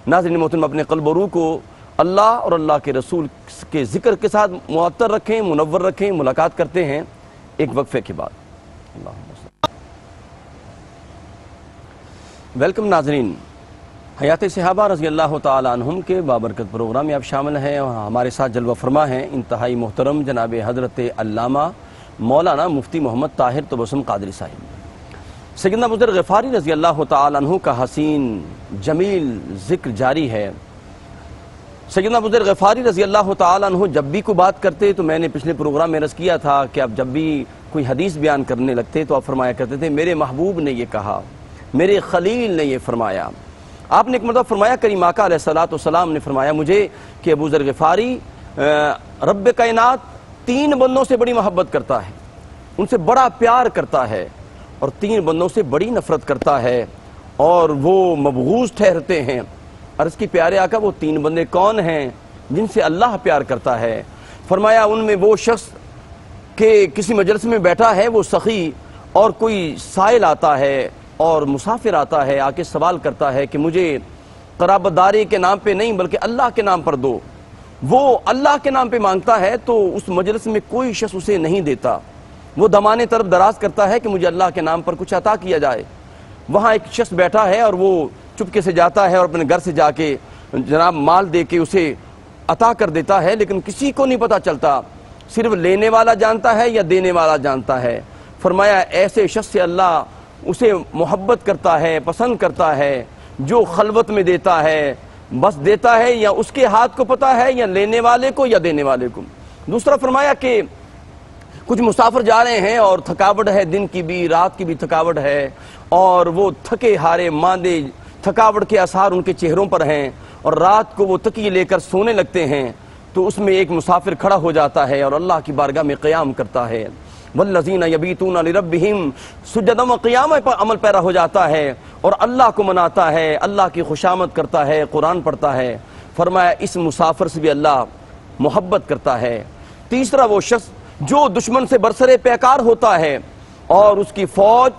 ناظرین محترم، اپنے قلب و روح کو اللہ اور اللہ کے رسول کے ذکر کے ساتھ معطر رکھیں، منور رکھیں۔ ملاقات کرتے ہیں ایک وقفے کے بعد۔ ویلکم ناظرین، حیات صحابہ رضی اللہ تعالیٰ عنہم کے بابرکت پروگرام میں آپ شامل ہیں اور ہمارے ساتھ جلوہ فرما ہیں انتہائی محترم جناب حضرت علامہ مولانا مفتی محمد طاہر تبسم قادری صاحب۔ سیدنا ابو ذر غفاری رضی اللہ تعالیٰ عنہ کا حسین جمیل ذکر جاری ہے۔ سیدنا ابو ذر غفاری رضی اللہ تعالیٰ عنہ جب بھی کوئی بات کرتے تو میں نے پچھلے پروگرام میں عرض کیا تھا کہ اب جب بھی کوئی حدیث بیان کرنے لگتے تو آپ فرمایا کرتے تھے میرے محبوب نے یہ کہا، میرے خلیل نے یہ فرمایا۔ آپ نے ایک مرتبہ فرمایا، کریم آقا علیہ السلام نے فرمایا مجھے کہ ابو ذر غفاری رب کائنات 3 بندوں سے بڑی محبت کرتا ہے، ان سے بڑا پیار کرتا ہے، اور 3 بندوں سے بڑی نفرت کرتا ہے اور وہ مبغوض ٹھہرتے ہیں۔ عرض کی پیارے آقا وہ 3 بندے کون ہیں جن سے اللہ پیار کرتا ہے؟ فرمایا ان میں وہ شخص کہ کسی مجلس میں بیٹھا ہے وہ سخی، اور کوئی سائل آتا ہے اور مسافر آتا ہے، آ کے سوال کرتا ہے کہ مجھے قرابت داری کے نام پہ نہیں بلکہ اللہ کے نام پر دو۔ وہ اللہ کے نام پہ مانگتا ہے تو اس مجلس میں کوئی شخص اسے نہیں دیتا۔ وہ دمانے طرف دراز کرتا ہے کہ مجھے اللہ کے نام پر کچھ عطا کیا جائے۔ وہاں ایک شخص بیٹھا ہے اور وہ چپکے سے جاتا ہے اور اپنے گھر سے جا کے جناب مال دے کے اسے عطا کر دیتا ہے، لیکن کسی کو نہیں پتا چلتا، صرف لینے والا جانتا ہے یا دینے والا جانتا ہے۔ فرمایا ایسے شخص سے اللہ اسے محبت کرتا ہے، پسند کرتا ہے، جو خلوت میں دیتا ہے، بس دیتا ہے یا اس کے ہاتھ کو پتا ہے یا لینے والے کو یا دینے والے کو۔ دوسرا فرمایا کہ کچھ مسافر جا رہے ہیں اور تھکاوٹ ہے، دن کی بھی رات کی بھی تھکاوٹ ہے، اور وہ تھکے ہارے ماندے، تھکاوٹ کے آثار ان کے چہروں پر ہیں، اور رات کو وہ تکیے لے کر سونے لگتے ہیں تو اس میں ایک مسافر کھڑا ہو جاتا ہے اور اللہ کی بارگاہ میں قیام کرتا ہے۔ والذین یبیتون لربہم سجدا وقیاما پر عمل پیرا ہو جاتا ہے اور اللہ کو مناتا ہے، اللہ کی خوشامد کرتا ہے، قرآن پڑھتا ہے۔ فرمایا اس مسافر سے بھی اللہ محبت کرتا ہے۔ تیسرا وہ شخص جو دشمن سے برسرے پیکار ہوتا ہے اور اس کی فوج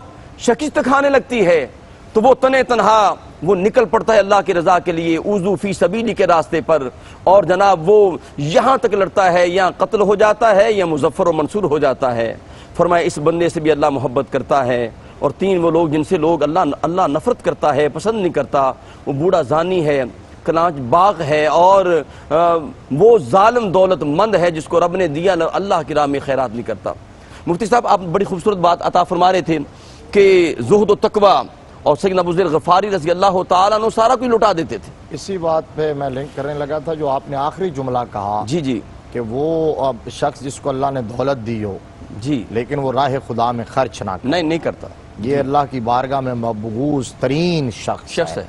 شکست کھانے لگتی ہے تو وہ تنے تنہا وہ نکل پڑتا ہے اللہ کی رضا کے لیے اوذو فی سبیلی کے راستے پر، اور جناب وہ یہاں تک لڑتا ہے یا قتل ہو جاتا ہے یا مظفر و منصور ہو جاتا ہے۔ فرمایا اس بندے سے بھی اللہ محبت کرتا ہے۔ اور 3 وہ لوگ جن سے لوگ اللہ نفرت کرتا ہے، پسند نہیں کرتا، وہ بوڑھا زانی ہے، کلانچ باغ ہے، اور وہ ظالم دولت مند ہے جس کو رب نے دیا اللہ کی راہ میں خیرات نہیں کرتا۔ مفتی صاحب آپ بڑی خوبصورت بات عطا فرما رہے تھے کہ زہد و تقوی اور سیدنا ابو ذر غفاری رضی اللہ تعالیٰ عنہ سارا کوئی لٹا دیتے تھے۔ اسی بات پہ میں لنک کرنے لگا تھا جو آپ نے آخری جملہ کہا، جی کہ وہ شخص جس کو اللہ نے دولت دی ہو جی لیکن وہ راہ خدا میں خرچ نہ کرے، نہیں کرتا، یہ اللہ کی بارگاہ میں مبغوض ترین شخص ہے،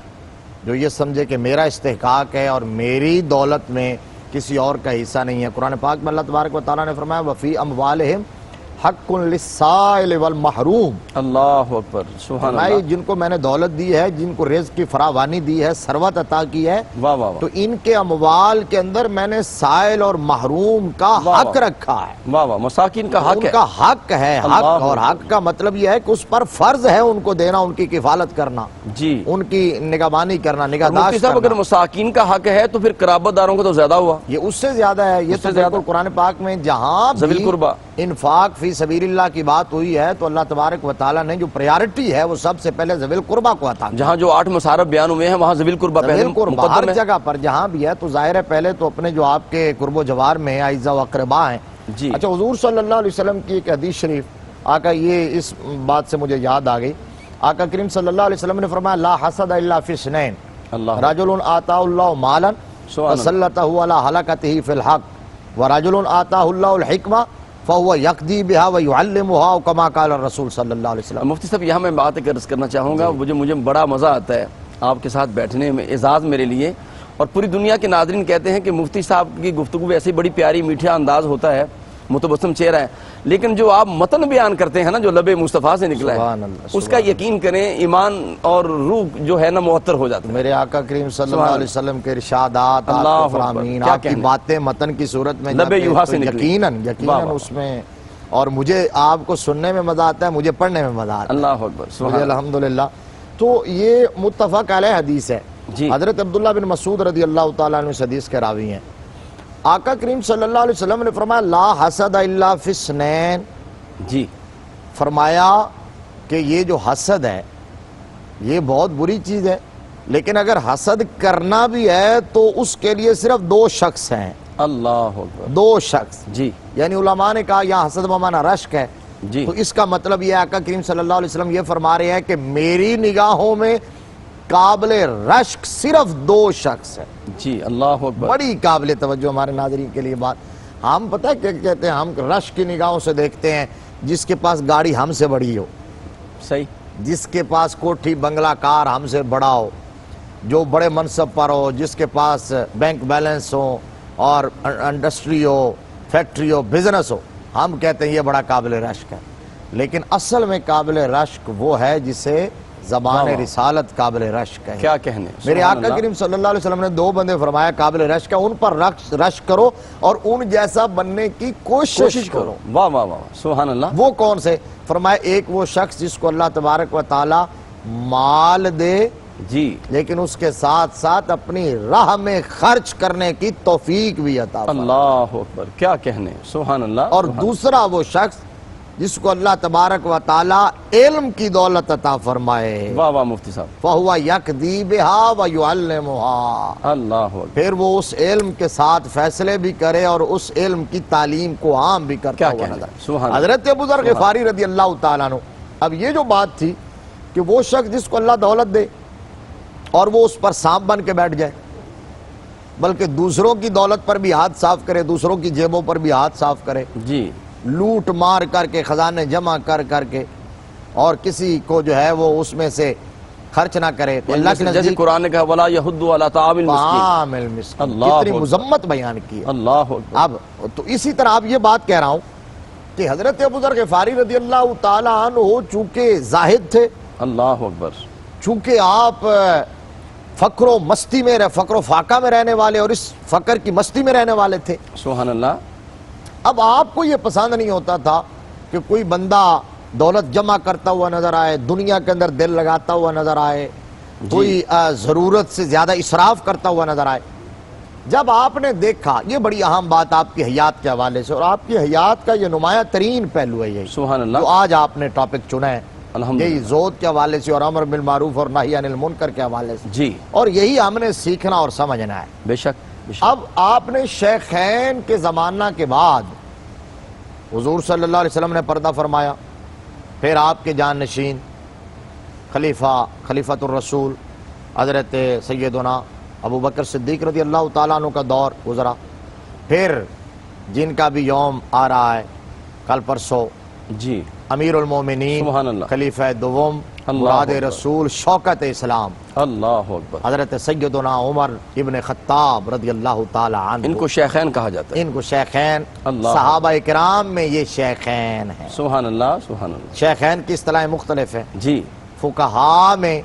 جو یہ سمجھے کہ میرا استحقاق ہے اور میری دولت میں کسی اور کا حصہ نہیں ہے۔ قرآن پاک میں اللہ تبارک و تعالیٰ نے فرمایا وَفِي أَمْوَالِهِمْ حق للسائل والمحروم۔ اللہ اکبر، سبحان اللہ۔ جن کو میں نے دولت دی ہے، جن کو رزق کی فراوانی دی ہے، ثروت عطا کی ہے، واہ واہ تو ان کے اموال کے اندر میں نے سائل اور محروم کا حق رکھا ہے۔ واہ واہ، مساکین کا حق ہے، ان کا حق ہے، حق، اور حق کا مطلب یہ ہے کہ اس پر فرض ہے ان کو دینا، ان کی کفالت کرنا، جی ان کی نگہبانی کرنا، مفتی نگہداشت صاحب اگر کرنا۔ مساکین کا حق ہے تو پھر قرابت داروں کا تو زیادہ ہوا، یہ اس سے زیادہ ہے۔ یہ تو بالکل قرآن پاک میں جہاں ذوی بھی القربہ انفاق فی سبیل اللہ کی بات ہوئی ہے تو اللہ تبارک و تعالیٰ نے جو پریارٹی ہے وہ سب سے پہلے ذوی القربہ کو عطا کی۔ جہاں جو 8 مصارف بیان ہوئے ہیں وہاں ذوی القربہ پہلے مقدم ہر ہے۔ جگہ پر جہاں بھی ہے تو ظاہر ہے پہلے تو اپنے جو آپ کے قرب و جوار میں اعزا و اقربا ہیں۔ جی اچھا، حضور صلی اللہ علیہ وسلم کی ایک حدیث شریف آقا، یہ اس بات سے مجھے یاد آ گئی، آقا کریم صلی اللہ علیہ وسلم نے فرمایا لا حسد الا فی اثنین، رجل آتاہ اللہ مالا فسلطہ علی ہلاکتہ فی الحق ورجل آتاہ اللہ الحکمہ فہو یقضی بہا ویعلمہا کما قال الرسول صلی اللہ علیہ وسلم۔ مفتی صاحب یہاں میں بات عرض کرنا چاہوں گا، مجھے بڑا مزہ آتا ہے آپ کے ساتھ بیٹھنے میں، اعزاز میرے لیے، اور پوری دنیا کے ناظرین کہتے ہیں کہ مفتی صاحب کی گفتگو ایسی بڑی پیاری میٹھا انداز ہوتا ہے، متبسم چہرہ ہے، لیکن جو آپ متن بیان کرتے ہیں نا جو لب مصطفیٰ سے نکلا ہے اس کا یقین کریں ایمان اور روح جو ہے نا معطر ہو جاتا ہے۔ میرے آقا کریم صلی اللہ علیہ وسلم کے ارشادات، آپ کے فرامین، آپ کی باتیں متن کی صورت میں یقیناً اس میں، اور مجھے آپ کو سننے میں مزہ آتا ہے، مجھے پڑھنے میں مزہ آتا ہے۔ اللہ اکبر، الحمدللہ۔ تو یہ متفق علیہ حدیث ہے جی حضرت عبداللہ بن مسعود رضی اللہ تعالیٰ عنہ اس حدیث کے راوی ہیں. آقا کریم صلی اللہ علیہ وسلم نے فرمایا لا حسد الا فی اثنین. جی فرمایا کہ یہ جو حسد ہے یہ بہت بری چیز ہے، لیکن اگر حسد کرنا بھی ہے تو اس کے لیے صرف دو شخص ہیں. اللہ اکبر. دو شخص. جی یعنی علماء نے کہا یہاں حسد بمعنی رشک ہے، جی تو اس کا مطلب یہ آقا کریم صلی اللہ علیہ وسلم یہ فرما رہے ہیں کہ میری نگاہوں میں قابل رشک صرف دو شخص ہیں. جی اللہ اکبر. بڑی قابل توجہ ہمارے ناظرین کے لیے بات. ہم پتہ ہے کیا کہتے ہیں، ہم رشک کی نگاہوں سے دیکھتے ہیں جس کے پاس گاڑی ہم سے بڑی ہو، صحیح. جس کے پاس کوٹھی بنگلہ کار ہم سے بڑا ہو، جو بڑے منصب پر ہو، جس کے پاس بینک بیلنس ہو اور انڈسٹری ہو، فیکٹری ہو، بزنس ہو، ہم کہتے ہیں یہ بڑا قابل رشک ہے. لیکن اصل میں قابل رشک وہ ہے جسے زبان رسالت قابل رشک ہے. کیا کہنے. میرے آقا کریم صلی اللہ علیہ وسلم نے دو بندے فرمایا قابل رشک ہے، ان پر رشک کرو اور ان جیسا بننے کی کوشش کرو. واہ واہ واہ سبحان اللہ. وہ کون سے؟ فرمایا ایک وہ شخص جس کو اللہ تبارک و تعالی مال دے، جی لیکن اس کے ساتھ ساتھ اپنی راہ میں خرچ کرنے کی توفیق بھی عطا فرمائے. اللہ اکبر. کیا کہنے. سبحان اللہ. اور دوسرا وہ شخص جس کو اللہ تبارک و تعالی علم کی دولت عطا فرمائے. واہ واہ مفتی صاحب. فَهُوَ يَقْضِي بِهَا وَيُعَلِّمُهَا. اللہ اکبر. پھر وہ اس علم کے ساتھ فیصلے بھی کرے اور اس علم کی تعلیم کو عام بھی کرتا کیا ہوا کہنے. نظر. سبحان اللہ. حضرت ابو ذر غفاری رضی اللہ تعالیٰ عنہ. اب یہ جو بات تھی کہ وہ شخص جس کو اللہ دولت دے اور وہ اس پر سانپ بن کے بیٹھ جائے، بلکہ دوسروں کی دولت پر بھی ہاتھ صاف کرے، دوسروں کی جیبوں پر بھی ہاتھ صاف کرے، جی لوٹ مار کر کے خزانے جمع کر کے اور کسی کو جو ہے وہ اس میں سے خرچ نہ کرے، تو اللہ کے جیسے نزدیک قرآن نے کہا ولا یحض علی طعام المسکین. طعام المسکین. اللہ کتنی اکبر. مذمت بیان کی ہے. اللہ اکبر. اب تو اسی طرح اب یہ بات کہہ رہا ہوں کہ حضرت ابو ذر غفاری رضی اللہ تعالیٰ عنہ چونکہ زاہد تھے، اللہ اکبر. چونکہ آپ فقر و مستی میں فقر و فاقہ میں رہنے والے اور اس فقر کی مستی میں رہنے والے تھے. سبحان اللہ. اب آپ کو یہ پسند نہیں ہوتا تھا کہ کوئی بندہ دولت جمع کرتا ہوا نظر آئے، دنیا کے اندر دل لگاتا ہوا نظر آئے، کوئی ضرورت سے زیادہ اسراف کرتا ہوا نظر آئے. جب آپ نے دیکھا، یہ بڑی اہم بات آپ کی حیات کے حوالے سے، اور آپ کی حیات کا یہ نمایاں ترین پہلو ہے یہی سبحان اللہ. جو آج آپ نے ٹاپک چنا ہے، الحمدللہ. یہی زہد کے حوالے سے اور امر بالمعروف اور نہی عن المنکر کے حوالے سے، جی اور یہی ہم نے سیکھنا اور سمجھنا ہے. بے شک بے شک. اب آپ نے شیخین کے زمانہ کے بعد حضور صلی اللہ علیہ وسلم نے پردہ فرمایا، پھر آپ کے جانشین خلیفۃ الرسول حضرت سیدنا ابو بکر صدیق رضی اللہ تعالیٰ عنہ کا دور گزرا، پھر جن کا بھی یوم آ رہا ہے کل پرسوں، جی امیر المومنین سبحان اللہ. خلیفہ دوم اللہ مراد اکبر. رسول شوکت اسلام اللہ اکبر. حضرت سیدنا عمر ابن خطاب رضی اللہ تعالی عنہ. ان کو شیخین کہا جاتا ہے. ان کو شیخین، اللہ صحابہ کرام میں یہ شیخین ہیں. سبحان اللہ سبحان اللہ. شیخین کی اصطلاحیں مختلف ہیں. جی فقہا میں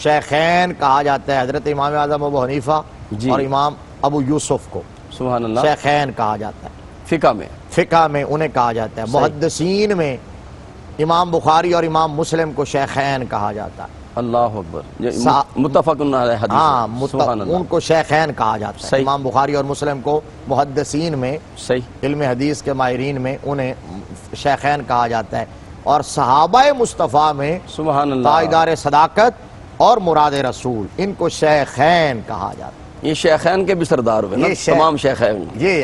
شیخین کہا جاتا ہے حضرت امام اعظم ابو حنیفہ جی. اور امام ابو یوسف کو سبحان اللہ. شیخین کہا جاتا ہے. فقہ میں فقہ میں انہیں کہا جاتا ہے. صحیح. محدثین میں امام بخاری اور امام مسلم کو شیخین کہا جاتا ہے. اللہ اکبر. یہ سا- متفق علیہ حدیث ہاں ہے. سبحان اللہ. ان کو شیخین کہا جاتا ہے. صحیح. امام بخاری اور مسلم کو محدثین میں، صحیح. علم حدیث کے ماہرین میں انہیں شیخین کہا جاتا ہے. اور صحابہ مصطفیٰ میں سبحان اللہ. تاجدار صداقت اور مراد رسول، ان کو شیخین کہا جاتا ہے. یہ شیخین کے بھی سردار ہوئے نا یہ شیخ- تمام شیخین. یہ